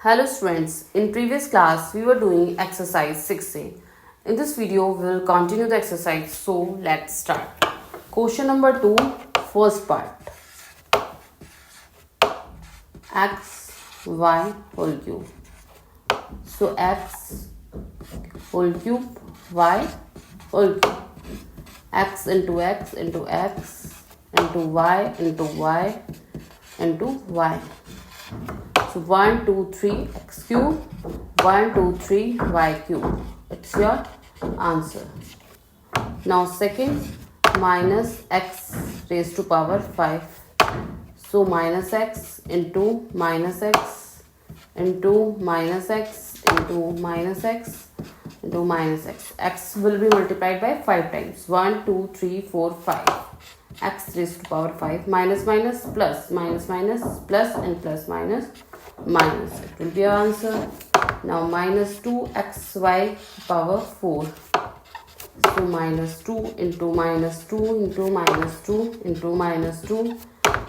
Hello students, in previous class we were doing exercise 6a. In this video we will continue the exercise, so let's start. Question number 2, first part. X, y whole cube. So x whole cube, y whole cube. X into x into x into y into y into y. So 1, 2, 3 x cube, 1, 2, 3 y cube. It's your answer. Now second, minus x raised to power 5. So minus x into minus x into minus x into minus x into minus x. X will be multiplied by 5 times. 1, 2, 3, 4, 5. X raised to power 5. Minus minus plus minus minus plus and plus minus minus. It will be your answer. Now minus 2xy power 4. So minus 2 into minus 2 into minus 2 into minus 2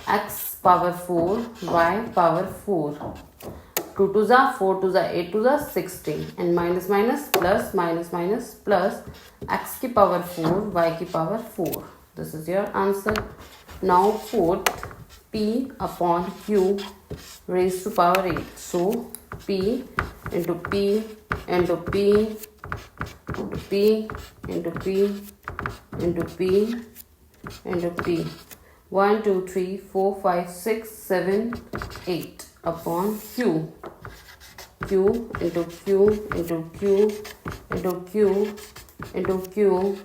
x power 4 y power 4. 2 to the 4 to the 8 to the 16 and minus minus plus minus minus plus x की power 4 y की power 4. This is your answer. Now put p upon q raised to power 8. So p into p into p into p into p into p into p. 1, 2, 3, 4, 5, 6, 7, 8 upon q. Q into q into q into q into q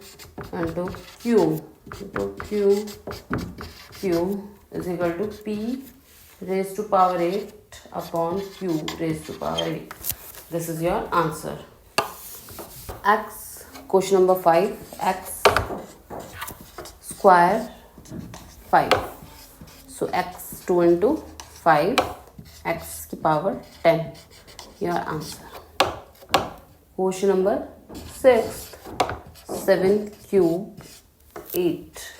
into q into q. Q is equal to p raised to power 8 upon q raised to power 8. This is your answer. X, question number 5, x square 5. So x 2 into 5, x की power 10. Your answer. Question number 6, 7 cube 8.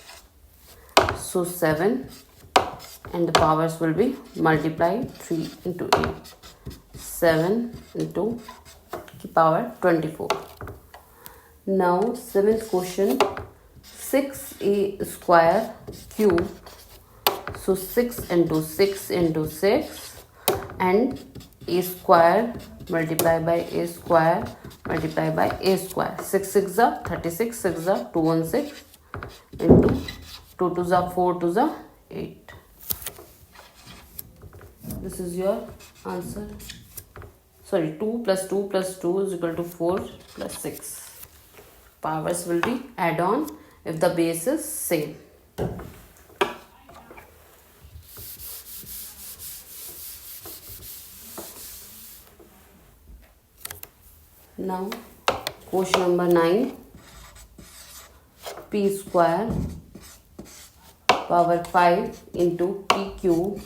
So 7 and the powers will be multiplied 3 into 8. 7 into the power 24. Now 7th question, 6a square cube. So 6 into 6 into 6 and a square multiplied by a square multiplied by a square. 6 6 are 36, 6 are 216 into 2 to the 4 to the 8. This is your answer. Sorry, 2 plus 2 plus 2 is equal to 4 plus 6. Powers will be add on if the base is same. Now question number 9, p square power 5 into p cube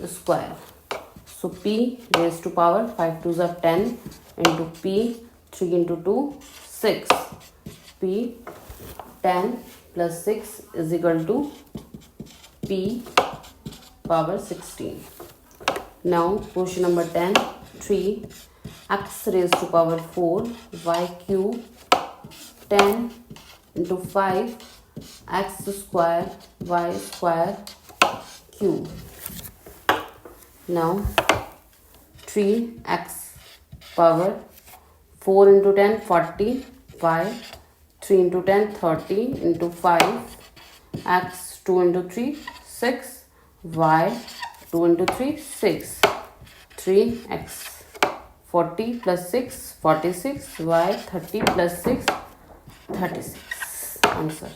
square. So p raised to power 5 to the 10 into p 3 into 2 6. P 10 plus 6 is equal to p power 16. Now question number 10, 3 x raised to power 4 y cube 10 into 5 x square y square cube. Now 3x power 4 into 10 40 y 3 into 10 30 into 5 x 2 into 3 6 y 2 into 3 6 3x 40 plus 6 46 y 30 plus 6 36. Answer.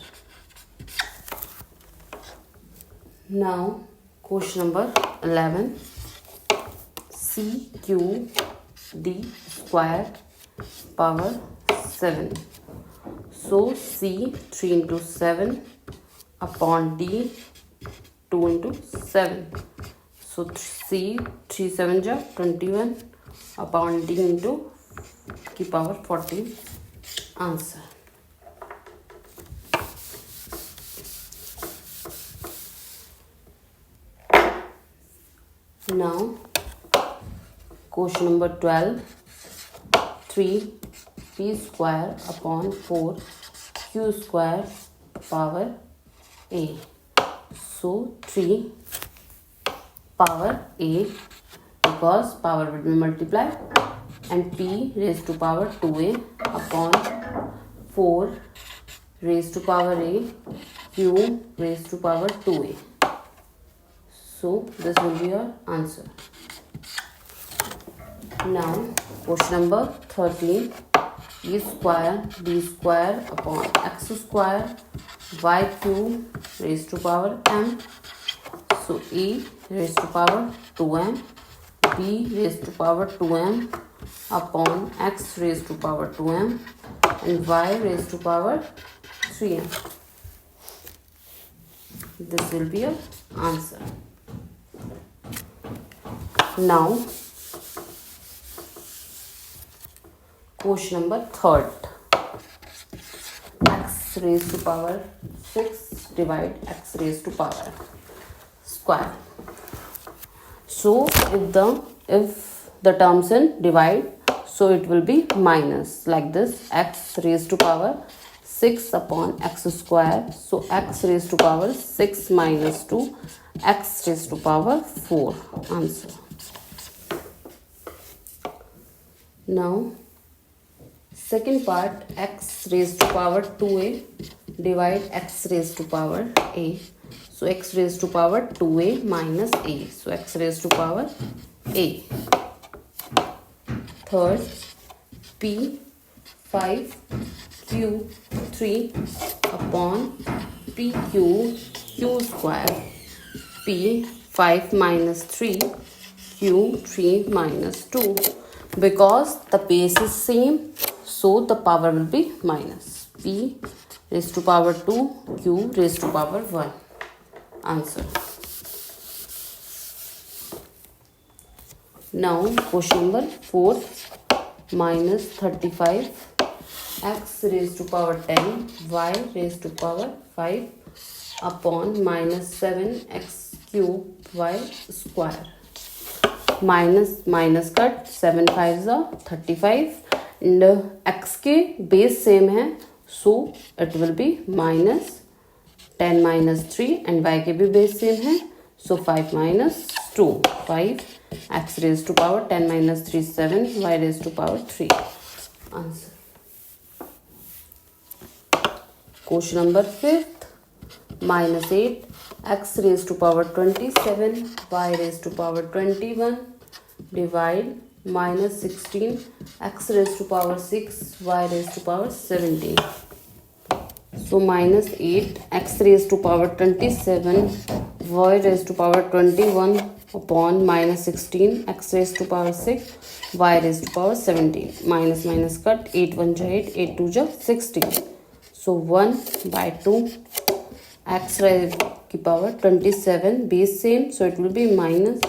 Now question number 11, c cube d square power 7. So c 3 into 7 upon d 2 into 7. So c 3 7 ja 21 upon d into की power 14. Answer. Now question number 12. 3 p square upon 4 q square power a. So 3 power a, because power will be multiplied, and p raised to power 2a upon 4 raised to power a q raised to power 2a. So this will be your answer. Now question number 13. E square b square upon x square y cube raised to power m. So e raised to power 2m, b raised to power 2m upon x raised to power 2m, and y raised to power 3m. This will be your answer. Now question number 3. X raised to power 6 divide x raised to power square. So if the terms in divide, so it will be minus like this, x raised to power 6 upon x square. So x raised to power 6 minus 2 x raised to power 4. Answer. Now second part, x raised to power 2a divide x raised to power a. So x raised to power 2a minus a. So x raised to power a. Third, p 5 q 3 upon p q square. p 5 minus 3 q 3 minus 2. Because the base is same, so the power will be minus. P raised to power 2 q raised to power 1. Answer. Now question number 4. Minus 35 x raised to power 10 y raised to power 5 upon minus 7 x cube y square. Minus cut 7 5 जा 35 and x के base same है, so it will be minus 10 minus 3 and y के भी base same है, so 5 minus 2 5 x raise to power 10 minus 3 7 y raise to power 3. Answer. Question number 5. minus 8 x raised to power 27 y raised to power 21 divide minus 16 x raised to power 6 y raised to power 17. So minus 8 x raised to power 27 y raised to power 21 upon minus 16 x raised to power 6 y raised to power 17. Minus cut 8 1 ja 8 8 2 ja 16. So 1 by 2 x raised की power 27 base same, so it will be minus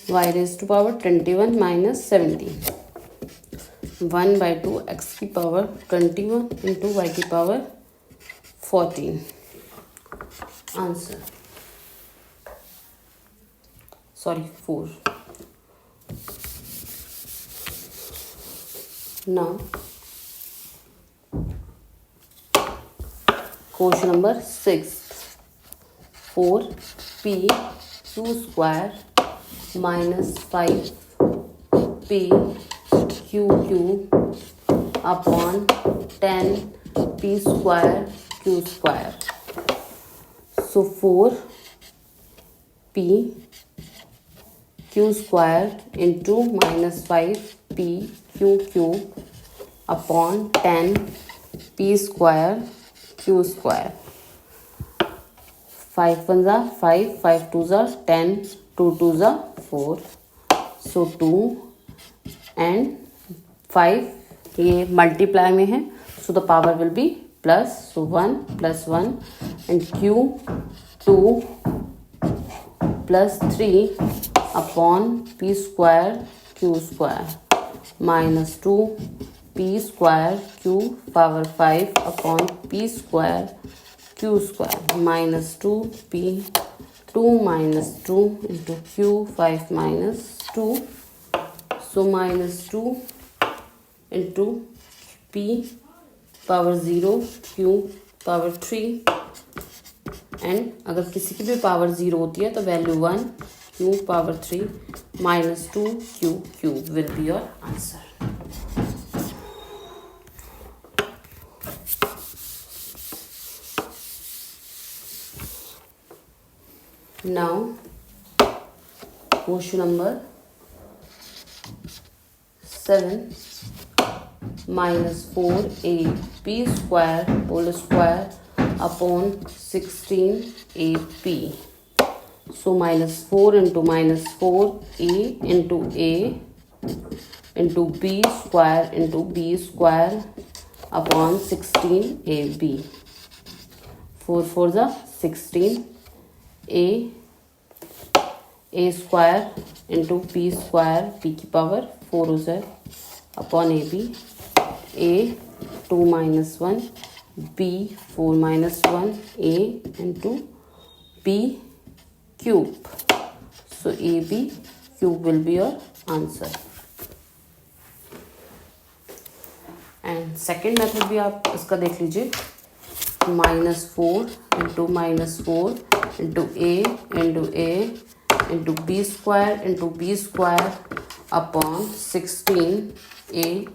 y raised to power 21 minus 17. 1 by 2 x की power 21 into y की power 14. Answer. Sorry, 4. Now question number 6. 4 p q square minus 5 p q cube upon 10 p square q square. So 4 p q square into minus 5 p q cube upon 10 p square q square. 5 1 जा 5 5 2 जा 10 2 2 जा 4. So 2 and 5 ये multiply में है, so the power will be plus, so 1 plus 1 and q 2 plus 3 upon p square q square minus 2 p square q power 5 upon p square q square minus 2 p 2 minus 2 into q, 5 minus 2. So minus 2 into p power 0, q power 3 and अगर किसी की भी power 0 होती है तो value 1, q power 3 minus 2 q cube will be your answer. Now question number 7, minus 4ab square whole square upon 16ab. So minus 4 into minus 4 a into b square upon 16ab. 4 for the 16, a square into b square, p की power 4 हो जाए upon ab, a 2 minus 1, b 4 minus 1, a into b cube. So ab cube will be your answer. And second method भी आप इसका देख लीजिए, minus 4 into minus 4 into a into b square upon 16a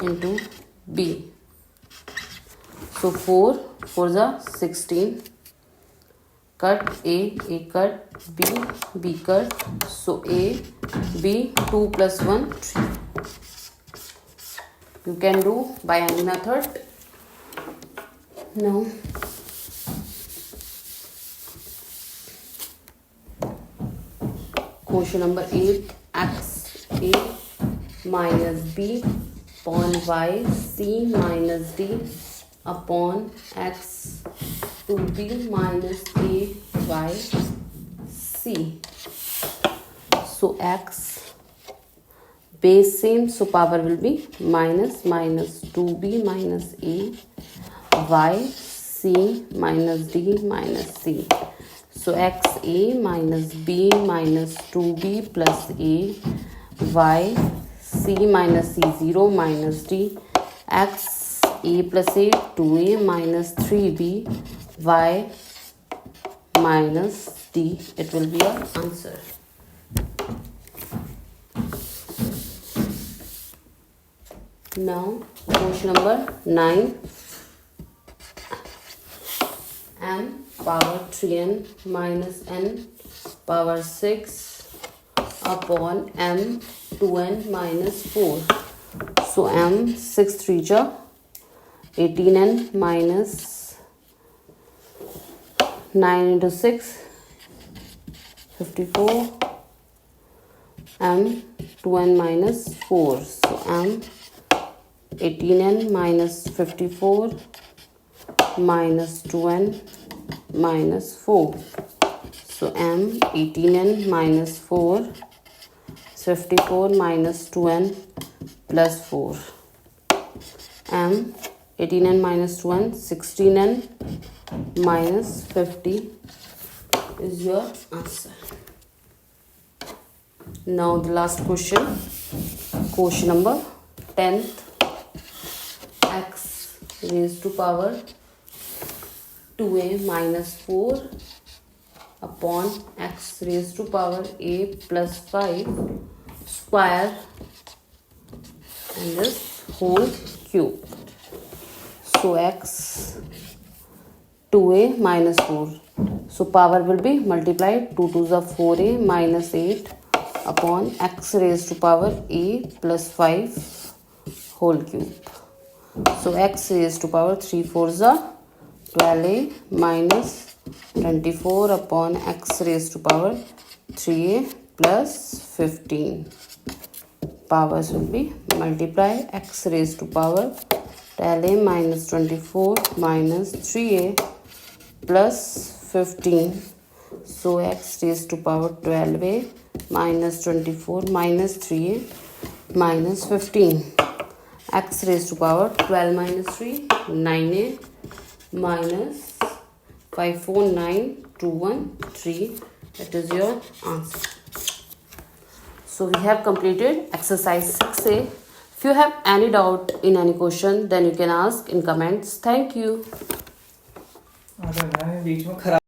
into b. So 4 for the 16, cut a cut b cut. So a b 2 plus 1 3. You can do by any method. Now question number 8, x a minus b upon y c minus d upon x 2b minus a y c. So x base same, so power will be minus 2b minus a y c minus d minus c. So x a minus b minus 2b plus a y c minus c 0 minus d x a plus a 2a minus 3b y minus d. It will be your answer. Now question number 9, m power 3n minus n power 6 upon m 2n minus 4. So m 6 3 ja 18n minus 9 into 6 54, m 2n minus 4. So m 18n minus 54 minus 2n minus 4. So m 18n minus 4 54 minus 2n plus 4. m 18n minus 2n 16n minus 50 is your answer. Now the last question, question number 10th, x raised to power 2a minus 4 upon x raised to power a plus 5 square and this whole cube. So x 2a minus 4. So power will be multiplied, 2 2s are 4a minus 8 upon x raised to power a plus 5 whole cube. So x raised to power 3 4s are 12a minus 24 upon x raised to power 3a plus 15. Powers will be multiply, x raised to power 12a minus 24 minus 3a plus 15. So x raised to power 12a minus 24 minus 3a minus 15. X raised to power 12 minus 3 9a minus 549213. That is your answer. So we have completed exercise 6A. If you have any doubt in any question, then you can ask in comments. Thank you. बीच में खराब